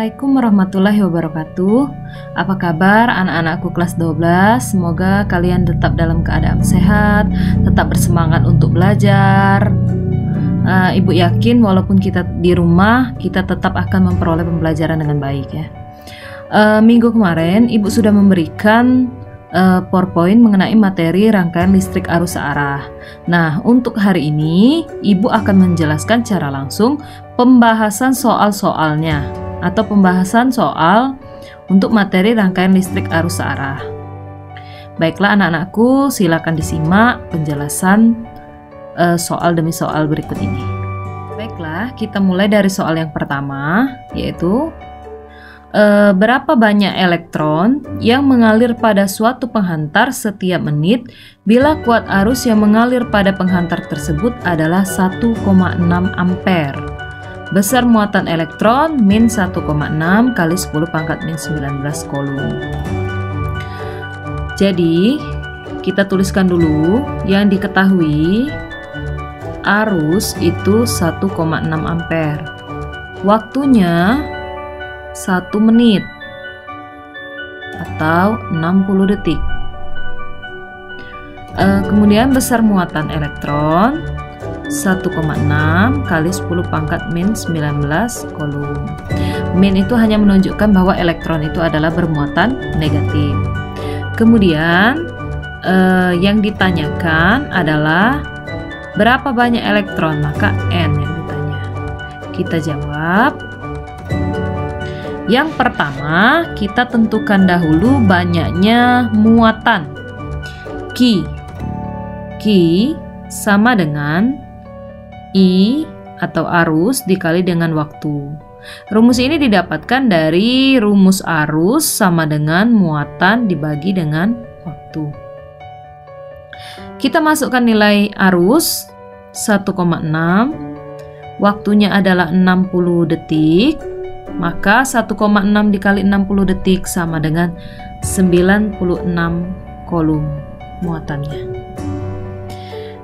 Assalamualaikum warahmatullahi wabarakatuh. Apa kabar anak-anakku kelas 12? Semoga kalian tetap dalam keadaan sehat, tetap bersemangat untuk belajar. Ibu yakin walaupun kita di rumah, kita tetap akan memperoleh pembelajaran dengan baik ya. Minggu kemarin Ibu sudah memberikan PowerPoint mengenai materi rangkaian listrik arus searah. Nah, untuk hari ini Ibu akan menjelaskan secara langsung pembahasan soal-soalnya atau pembahasan soal untuk materi rangkaian listrik arus searah. Baiklah anak-anakku, silakan disimak penjelasan soal demi soal berikut ini. Baiklah, kita mulai dari soal yang pertama, yaitu berapa banyak elektron yang mengalir pada suatu penghantar setiap menit bila kuat arus yang mengalir pada penghantar tersebut adalah 1,6 ampere. Besar muatan elektron min 1,6 kali 10 pangkat min 19 coulomb. Jadi kita tuliskan dulu yang diketahui. Arus itu 1,6 ampere. Waktunya 1 menit atau 60 detik. Kemudian besar muatan elektron 1,6 kali 10 pangkat min 19 coulomb. Min itu hanya menunjukkan bahwa elektron itu adalah bermuatan negatif. Kemudian yang ditanyakan adalah berapa banyak elektron, maka N yang ditanya. Kita jawab. Yang pertama, kita tentukan dahulu banyaknya muatan. Q sama dengan I atau arus dikali dengan waktu. Rumus ini didapatkan dari rumus arus sama dengan muatan dibagi dengan waktu. Kita masukkan nilai arus 1,6, waktunya adalah 60 detik, maka 1,6 dikali 60 detik sama dengan 96 coulomb muatannya.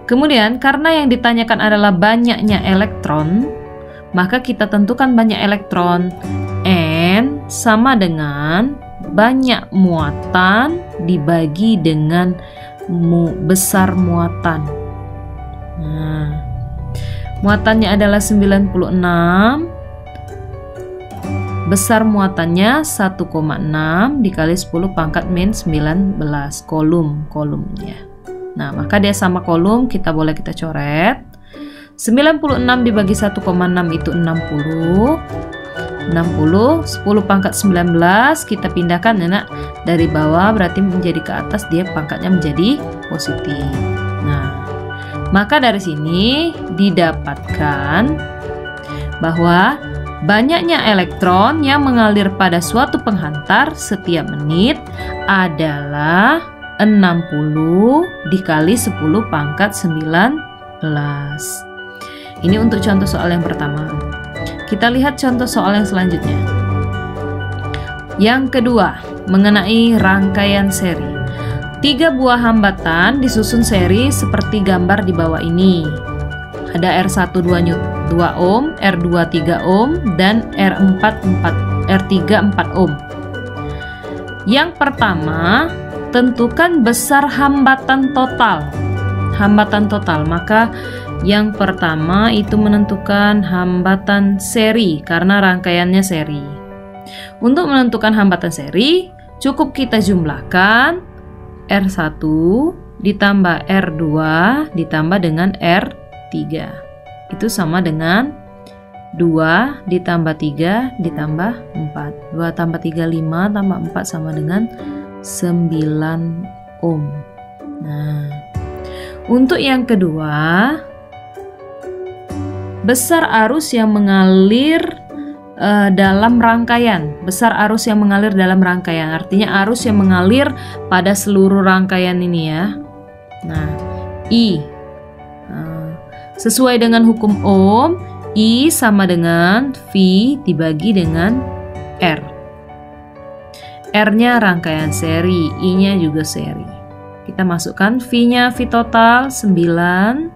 Kemudian karena yang ditanyakan adalah banyaknya elektron, maka kita tentukan banyak elektron N sama dengan banyak muatan dibagi dengan besar muatan. Nah, muatannya adalah 96, besar muatannya 1,6 dikali 10 pangkat min 19 coulomb-coulombnya. Nah, maka dia sama coulomb, kita coret. 96 dibagi 1,6 itu 60. 60, 10 pangkat 19 kita pindahkan ya nak, dari bawah berarti menjadi ke atas, dia pangkatnya menjadi positif. Nah, maka dari sini didapatkan bahwa banyaknya elektron yang mengalir pada suatu penghantar setiap menit adalah 60 dikali 10 pangkat 19. Ini untuk contoh soal yang pertama. Kita lihat contoh soal yang selanjutnya. Yang kedua, mengenai rangkaian seri. 3 buah hambatan disusun seri seperti gambar di bawah ini. Ada R1 2 ohm, R2 3 ohm, dan R3 4 ohm. Yang pertama, tentukan besar hambatan total. Hambatan total, maka yang pertama itu menentukan hambatan seri karena rangkaiannya seri. Untuk menentukan hambatan seri, cukup kita jumlahkan R1 ditambah R2 ditambah dengan R3. Itu sama dengan 2 ditambah 3 ditambah 4. 2 tambah 3 5 tambah 4 sama dengan 9 ohm. Nah, untuk yang kedua, besar arus yang mengalir dalam rangkaian. Besar arus yang mengalir dalam rangkaian artinya arus yang mengalir pada seluruh rangkaian ini ya. Nah, I sesuai dengan hukum Ohm, I sama dengan V dibagi dengan R. R-nya rangkaian seri, I-nya juga seri. Kita masukkan V-nya, V total 9,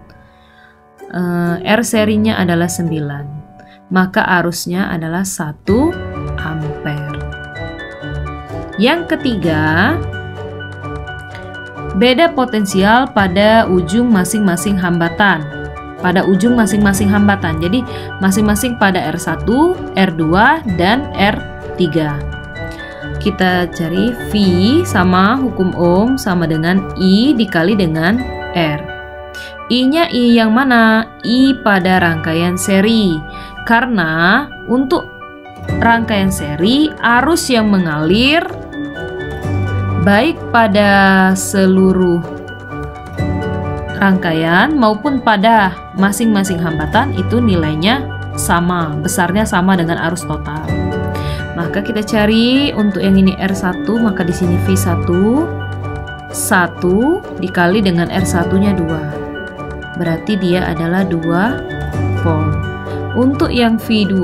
R serinya adalah 9. Maka arusnya adalah 1 ampere. Yang ketiga, beda potensial pada ujung masing-masing hambatan. Jadi masing-masing pada R1, R2, dan R3. Kita cari V sama hukum Ohm sama dengan I dikali dengan R. I-nya I yang mana? I pada rangkaian seri. Karena untuk rangkaian seri, arus yang mengalir baik pada seluruh rangkaian maupun pada masing-masing hambatan itu nilainya sama, besarnya sama dengan arus total. Maka kita cari untuk yang ini R1, maka di sini V1 1 dikali dengan R1-nya 2. Berarti dia adalah 2 volt. Untuk yang V2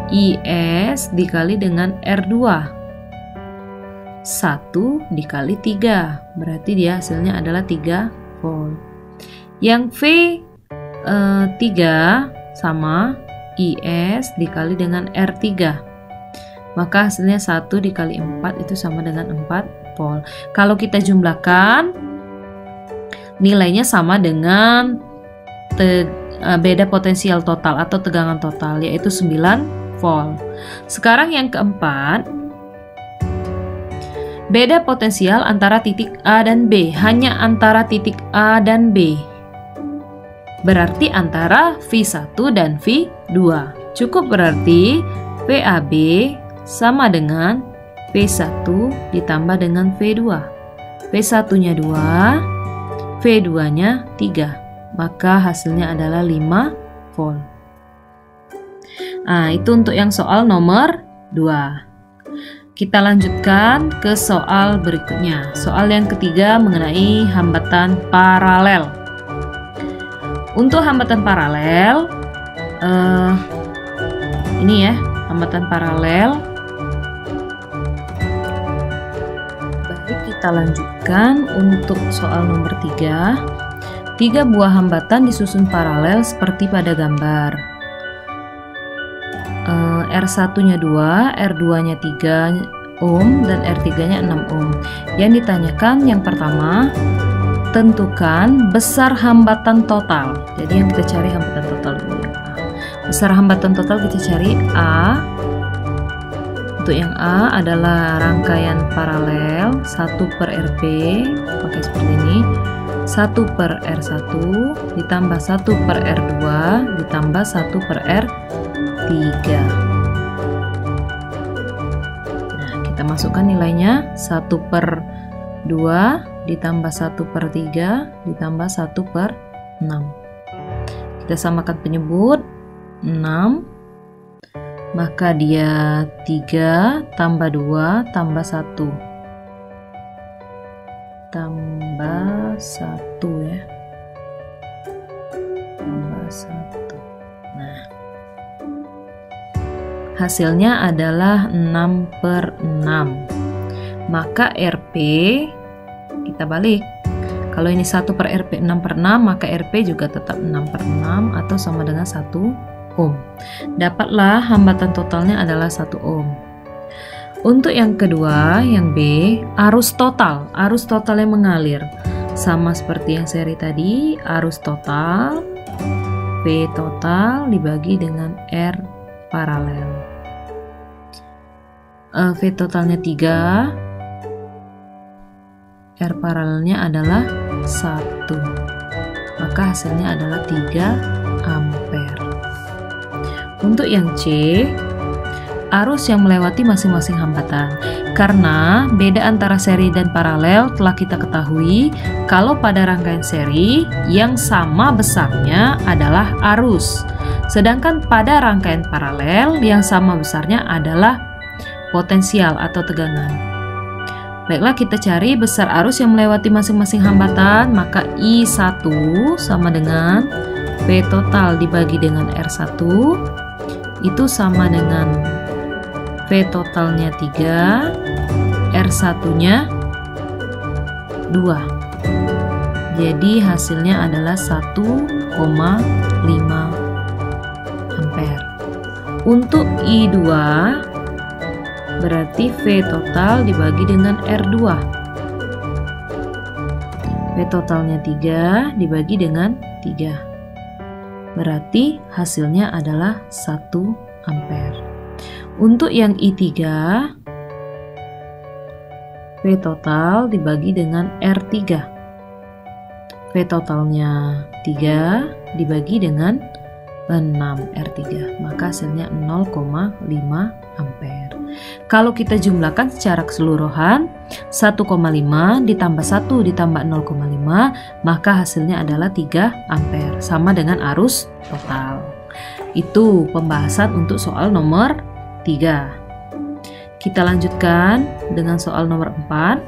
IS dikali dengan R2 1 dikali 3, berarti dia hasilnya adalah 3 volt. Yang V3 sama IS dikali dengan R3, maka hasilnya 1 dikali 4 itu sama dengan 4 volt. Kalau kita jumlahkan, nilainya sama dengan beda potensial total atau tegangan total, yaitu 9 volt. Sekarang yang keempat, beda potensial antara titik A dan B, hanya antara titik A dan B. Berarti antara V1 dan V2. Cukup berarti VAB sama dengan V1 ditambah dengan V2. V1-nya 2, V2-nya 3. Maka hasilnya adalah 5 volt. Nah, itu untuk yang soal nomor 2. Kita lanjutkan ke soal berikutnya. Soal yang ketiga mengenai hambatan paralel. Untuk hambatan paralel, ini ya, hambatan paralel. Baik, kita lanjutkan untuk soal nomor 3. 3 buah hambatan disusun paralel seperti pada gambar. R1-nya 2, R2-nya 3 ohm, dan R3-nya 6 ohm. Yang ditanyakan yang pertama, tentukan besar hambatan total. Jadi yang kita cari hambatan total dulu. Besar hambatan total kita cari A. Untuk yang A adalah rangkaian paralel 1 per RP, pakai seperti ini. 1 per R1 ditambah 1 per R2 ditambah 1 per R3. Kita masukkan nilainya 1 per 2 ditambah 1 per 3 ditambah 1 per 6. Kita samakan penyebut 6, maka dia 3 tambah 2 tambah 1 tambah 1 ya, tambah 1. Nah, hasilnya adalah 6 per 6. Maka RP kita balik. Kalau ini 1 per RP 6 per 6, maka RP juga tetap 6 per 6 atau sama dengan 1 ohm. Dapatlah hambatan totalnya adalah 1 ohm. Untuk yang kedua, yang B, arus total yang mengalir. Sama seperti yang seri tadi, arus total V total dibagi dengan R paralel. V totalnya 3, R paralelnya adalah 1, maka hasilnya adalah 3 ampere. Untuk yang C, arus yang melewati masing-masing hambatan. Karena beda antara seri dan paralel telah kita ketahui, kalau pada rangkaian seri yang sama besarnya adalah arus, sedangkan pada rangkaian paralel yang sama besarnya adalah potensial atau tegangan. Baiklah, kita cari besar arus yang melewati masing-masing hambatan, maka I1 sama dengan V total dibagi dengan R1, itu sama dengan V totalnya 3, R1-nya 2. Jadi hasilnya adalah 1,5 ampere. Untuk I2 berarti V total dibagi dengan R2. V totalnya 3 dibagi dengan 3. Berarti hasilnya adalah 1 ampere. Untuk yang I3, V total dibagi dengan R3. V totalnya 3 dibagi dengan 6 R3, maka hasilnya 0,5 ampere. Kalau kita jumlahkan secara keseluruhan, 1,5 ditambah 1 ditambah 0,5, maka hasilnya adalah 3 ampere, sama dengan arus total. Itu pembahasan untuk soal nomor 3. Kita lanjutkan dengan soal nomor 4.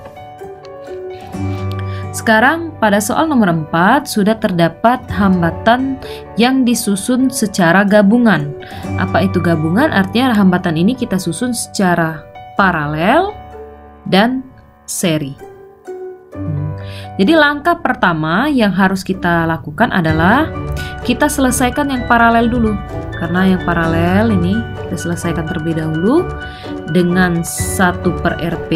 Sekarang pada soal nomor 4 sudah terdapat hambatan yang disusun secara gabungan. Apa itu gabungan? Artinya hambatan ini kita susun secara paralel dan seri. Jadi langkah pertama yang harus kita lakukan adalah kita selesaikan yang paralel dulu. Karena yang paralel ini kita selesaikan terlebih dahulu dengan 1/RP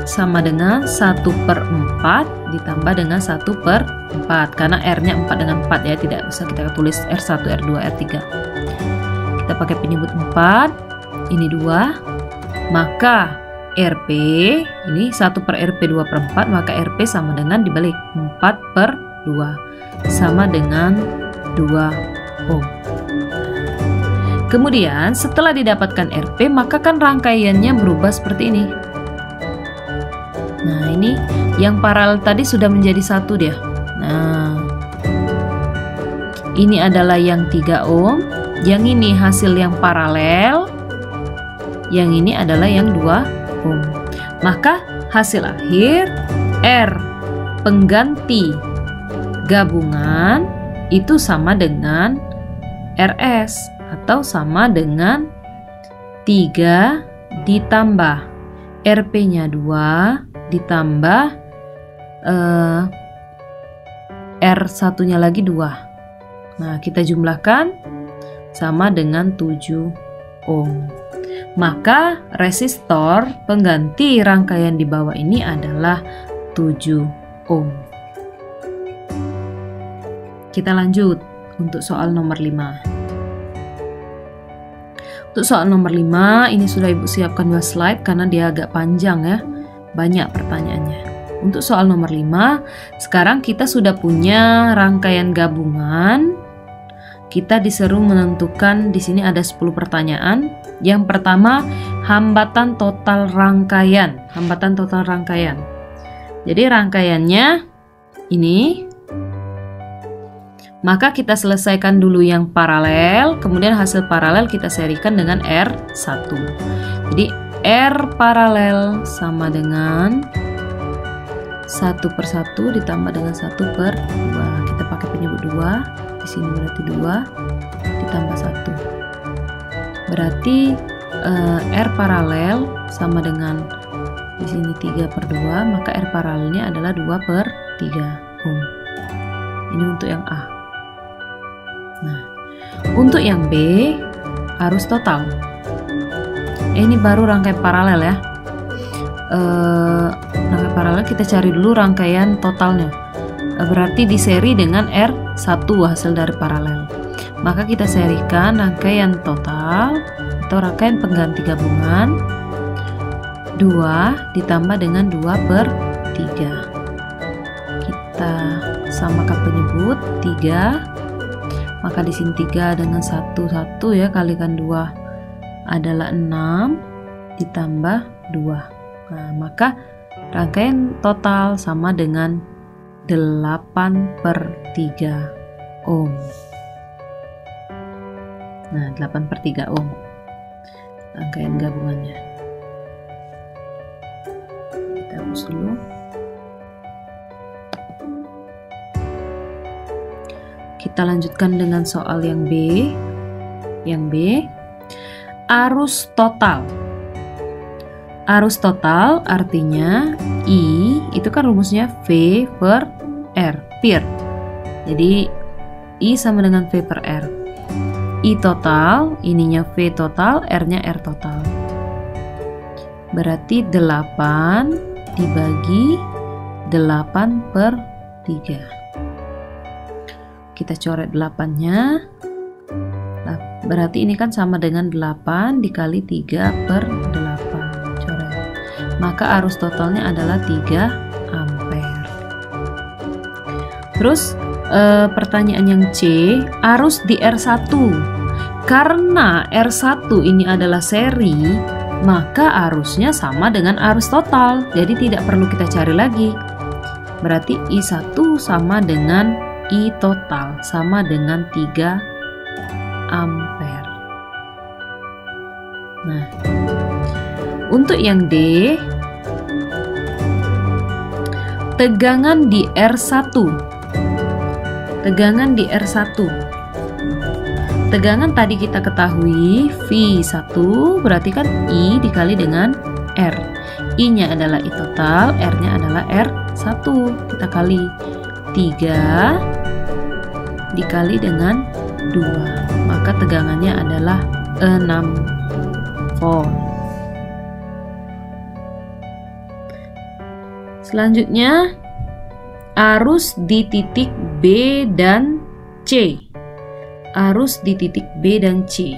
sama dengan 1/4 ditambah dengan 1/4, karena R-nya 4 dengan 4 ya, tidak usah kita tulis R1, R2, R3. Kita pakai penyebut 4, ini 2, maka RP ini 1/RP 2/4, maka RP sama dengan dibalik 4/2 sama dengan 2 ohm. Kemudian setelah didapatkan RP, maka kan rangkaiannya berubah seperti ini. Nah, ini yang paralel tadi sudah menjadi 1 dia. Nah, ini adalah yang 3 ohm, yang ini hasil yang paralel, yang ini adalah yang 2 ohm. Maka hasil akhir R pengganti gabungan itu sama dengan RS, atau sama dengan 3 ditambah RP-nya 2 ditambah R1-nya lagi 2. Nah, kita jumlahkan sama dengan 7 ohm. Maka resistor pengganti rangkaian di bawah ini adalah 7 ohm. Kita lanjut untuk soal nomor 5. Untuk soal nomor 5 ini sudah Ibu siapkan 2 slide karena dia agak panjang ya. Banyak pertanyaannya. Untuk soal nomor 5, sekarang kita sudah punya rangkaian gabungan. Kita disuruh menentukan, di sini ada 10 pertanyaan. Yang pertama, hambatan total rangkaian. Hambatan total rangkaian. Jadi rangkaiannya ini. Maka kita selesaikan dulu yang paralel, kemudian hasil paralel kita serikan dengan R1. Jadi R paralel sama dengan 1/1 ditambah dengan 1/2. Kita pakai penyebut 2. Di sini berarti 2 ditambah 1. Berarti R paralel sama dengan di sini 3/2, maka R paralelnya adalah 2/3 ohm. Ini untuk yang A. Nah, untuk yang B arus total. Ini baru rangkaian paralel ya. Rangkaian paralel kita cari dulu rangkaian totalnya. Berarti diseri dengan R1 hasil dari paralel. Maka kita serikan rangkaian total atau rangkaian pengganti gabungan 2 ditambah dengan 2/3. Kita samakan penyebut 3. Maka di sini 3 dengan 1 ya, kalikan 2 adalah 6 ditambah 2. Nah, maka rangkaian total sama dengan 8/3 ohm. Nah, 8/3 ohm rangkaian gabungannya. Kita hapus dulu. Kita lanjutkan dengan soal yang B. Yang B, arus total. Arus total artinya I itu kan rumusnya V per R, PIR. Jadi I sama dengan V per R. I total, ininya V total, R-nya R total. berarti 8 dibagi 8/3. Kita coret 8-nya. Berarti ini kan sama dengan 8 dikali 3/8. Coret. Maka arus totalnya adalah 3 ampere. Terus pertanyaan yang C, arus di R1. Karena R1 ini adalah seri, maka arusnya sama dengan arus total. Jadi tidak perlu kita cari lagi. Berarti I1 sama dengan I total, sama dengan 3 ampere. Nah, untuk yang D, tegangan di R1. Tegangan di R1. Tegangan tadi kita ketahui V1 berarti kan I dikali dengan R. I-nya adalah I total, R-nya adalah R1. Kita kali 3 dikali dengan 2. Maka tegangannya adalah 6 volt. Selanjutnya, arus di titik B dan C. Arus di titik B dan C.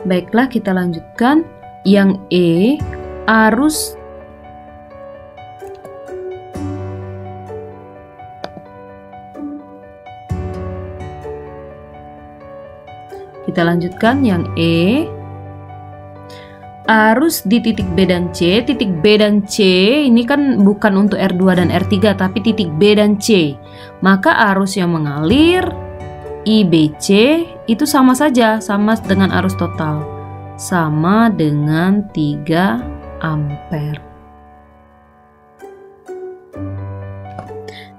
Baiklah, kita lanjutkan. Yang E, arus kita lanjutkan yang E, arus di titik B dan C. Titik B dan C ini kan bukan untuk R2 dan R3, tapi titik B dan C. Maka arus yang mengalir IBC itu sama saja, sama dengan arus total, sama dengan 3 ampere.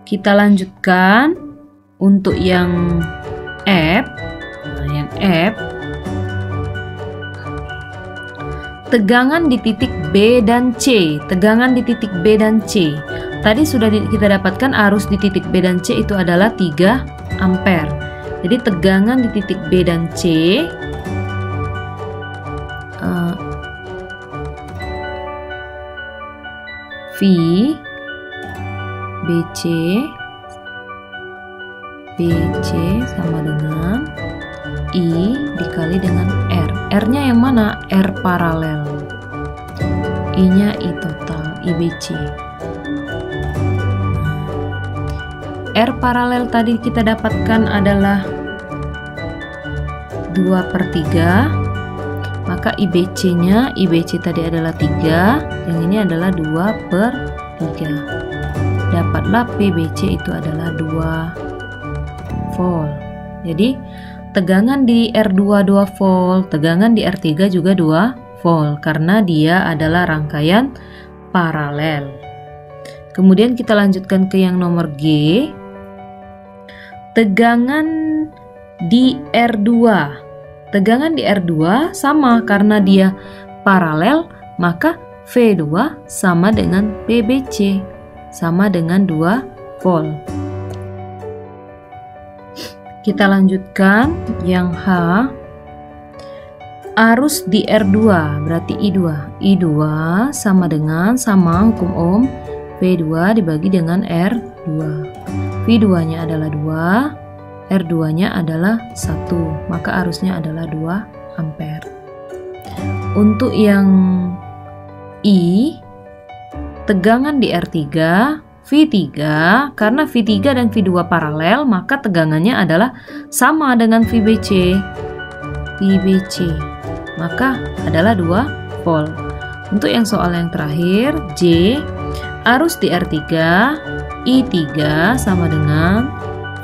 Kita lanjutkan untuk yang F. Nah, yang F, tegangan di titik B dan C. Tegangan di titik B dan C. Tadi sudah kita dapatkan arus di titik B dan C itu adalah 3 ampere. Jadi tegangan di titik B dan C V BC sama dengan I dikali dengan R. R-nya yang mana? R paralel. I-nya I total, IBC. R paralel tadi kita dapatkan adalah 2/3. Maka IBC-nya, IBC tadi adalah 3, yang ini adalah 2/3. Dapatlah PBC itu adalah 2 volt. Jadi tegangan di R2 2 volt, tegangan di R3 juga 2 volt karena dia adalah rangkaian paralel. Kemudian kita lanjutkan ke yang nomor G. Tegangan di R2. Tegangan di R2 sama karena dia paralel, maka V2 sama dengan PBC, sama dengan 2 volt. Kita lanjutkan yang H. Arus di R2 berarti I2. I2 sama dengan hukum Ohm, V2 dibagi dengan R2. V2-nya adalah 2, R2-nya adalah 1, maka arusnya adalah 2 ampere. Untuk yang I, tegangan di R3, V3, karena V3 dan V2 paralel, maka tegangannya adalah sama dengan VBC, maka adalah 2 volt. Untuk yang soal yang terakhir, J, arus di R3, I3 sama dengan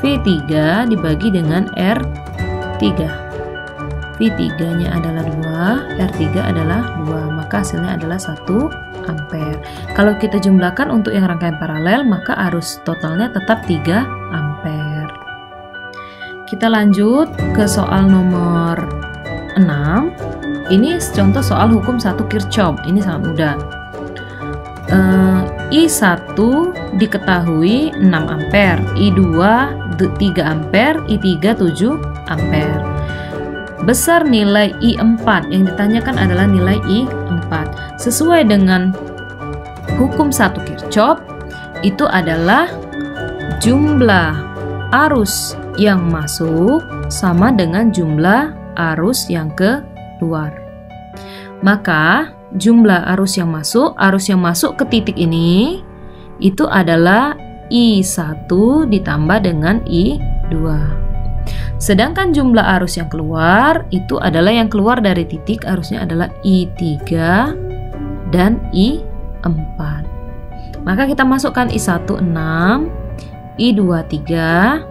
V3 dibagi dengan R3. V3-nya adalah 2, R3 adalah 2, maka hasilnya adalah 1 ampere. Kalau kita jumlahkan untuk yang rangkaian paralel, maka arus totalnya tetap 3 ampere. Kita lanjut ke soal nomor 6. Ini contoh soal hukum 1 Kirchhoff. Ini sangat mudah. I1 diketahui 6 ampere, I2 3 ampere, I3 7 ampere. Besar nilai I4, yang ditanyakan adalah nilai I4. Sesuai dengan hukum 1 Kirchhoff, itu adalah jumlah arus yang masuk sama dengan jumlah arus yang keluar. Maka jumlah arus yang masuk ke titik ini itu adalah I1 ditambah dengan I2. Sedangkan jumlah arus yang keluar itu adalah yang keluar dari titik, arusnya adalah I3 dan I4. Maka kita masukkan I1 6, I2 3,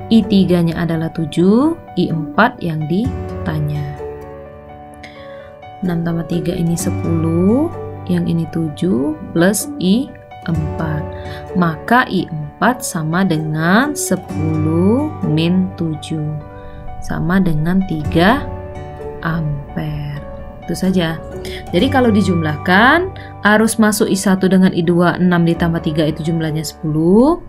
I3 nya adalah 7, I4 yang ditanya. 6 tambah 3 ini 10, yang ini 7 plus I4. Maka I4 sama dengan 10 min 7, sama dengan 3 ampere. Itu saja. Jadi kalau dijumlahkan, arus masuk I1 dengan I2 6 ditambah 3 itu jumlahnya 10.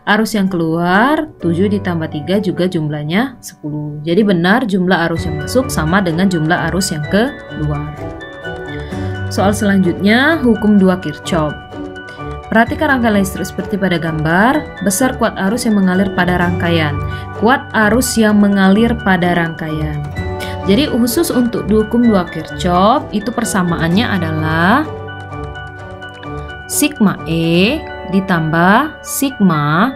Arus yang keluar 7 ditambah 3 juga jumlahnya 10. Jadi benar jumlah arus yang masuk sama dengan jumlah arus yang keluar. Soal selanjutnya, hukum 2 Kirchhoff. Perhatikan rangkaian listrik seperti pada gambar. Besar kuat arus yang mengalir pada rangkaian. Kuat arus yang mengalir pada rangkaian. Jadi khusus untuk hukum 2 Kirchhoff itu persamaannya adalah sigma E ditambah sigma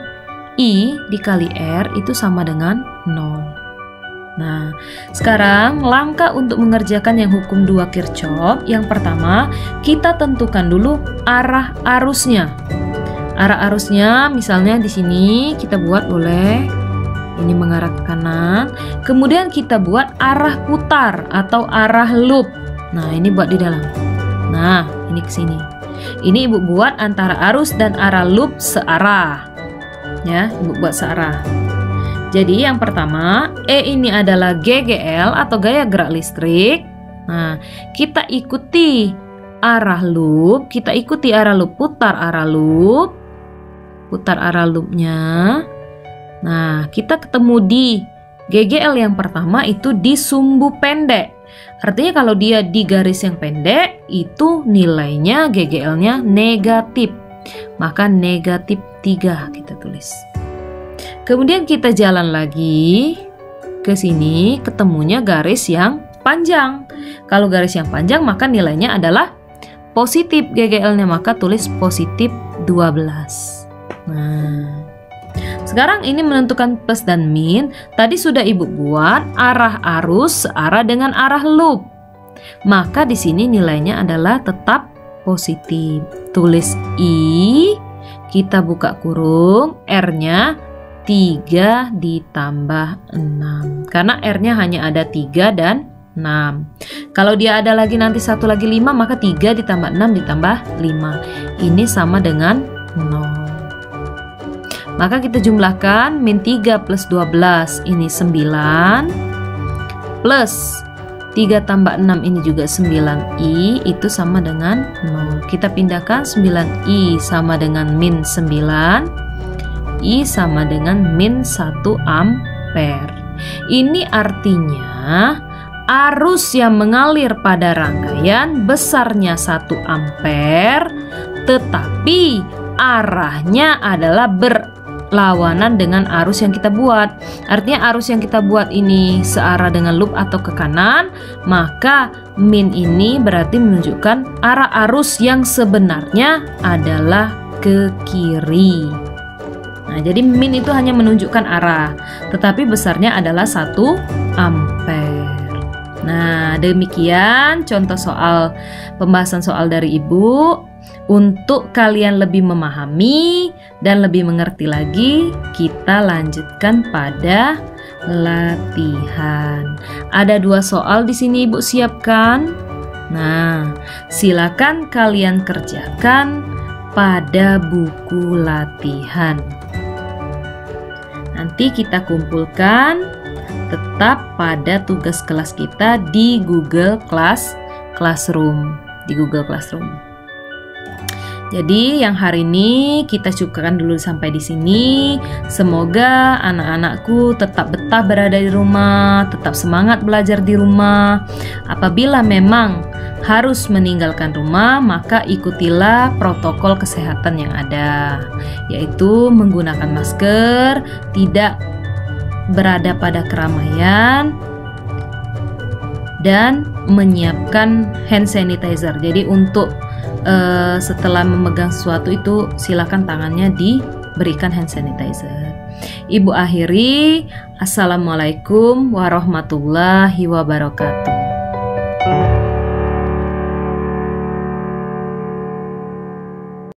I dikali R itu sama dengan 0. Nah, sekarang langkah untuk mengerjakan yang hukum 2 Kirchhoff. Yang pertama, kita tentukan dulu arah arusnya. Arah arusnya misalnya di sini kita buat boleh ini mengarah ke kanan. Kemudian kita buat arah putar atau arah loop. Nah, ini buat di dalam. Nah, ini ke sini. Ini Ibu buat antara arus dan arah loop searah. Ya, Ibu buat searah. Jadi yang pertama, E ini adalah GGL atau gaya gerak listrik. Nah, kita ikuti arah loop, kita ikuti arah loop, putar arah loop. Putar arah loopnya. Nah, kita ketemu di GGL yang pertama itu di sumbu pendek. Artinya kalau dia di garis yang pendek, itu nilainya GGL-nya negatif. Maka negatif 3 kita tulis. Kemudian kita jalan lagi ke sini, ketemunya garis yang panjang. Kalau garis yang panjang maka nilainya adalah positif GGL-nya, maka tulis positif 12. Nah, sekarang ini menentukan plus dan min. Tadi sudah Ibu buat arah arus searah dengan arah loop. Maka di sini nilainya adalah tetap positif. Tulis I, kita buka kurung, R-nya 3 ditambah 6. Karena R-nya hanya ada 3 dan 6. Kalau dia ada lagi nanti satu lagi 5, maka 3 ditambah 6 ditambah 5. Ini sama dengan 0. Maka kita jumlahkan min 3 plus 12 ini 9 plus 3 tambah 6 ini juga 9i itu sama dengan 0. Kita pindahkan 9i sama dengan min 9, i sama dengan min 1 ampere. Ini artinya arus yang mengalir pada rangkaian besarnya 1 ampere, tetapi arahnya adalah berlawanan dengan arus yang kita buat. Artinya arus yang kita buat ini searah dengan loop atau ke kanan, maka min ini berarti menunjukkan arah arus yang sebenarnya adalah ke kiri. Nah, jadi min itu hanya menunjukkan arah, tetapi besarnya adalah 1 ampere. Nah, demikian contoh soal pembahasan soal dari Ibu. Untuk kalian lebih memahami dan lebih mengerti lagi, kita lanjutkan pada latihan. Ada 2 soal di sini Ibu siapkan. Nah, silakan kalian kerjakan pada buku latihan. Nanti kita kumpulkan tetap pada tugas kelas kita di Google Classroom. Jadi yang hari ini kita cukupkan dulu sampai di sini. Semoga anak-anakku tetap betah berada di rumah, tetap semangat belajar di rumah. Apabila memang harus meninggalkan rumah, maka ikutilah protokol kesehatan yang ada, yaitu menggunakan masker, tidak berada pada keramaian, dan menyiapkan hand sanitizer. Jadi untuk setelah memegang sesuatu itu silakan tangannya diberikan hand sanitizer. Ibu akhiri, assalamualaikum warahmatullahi wabarakatuh.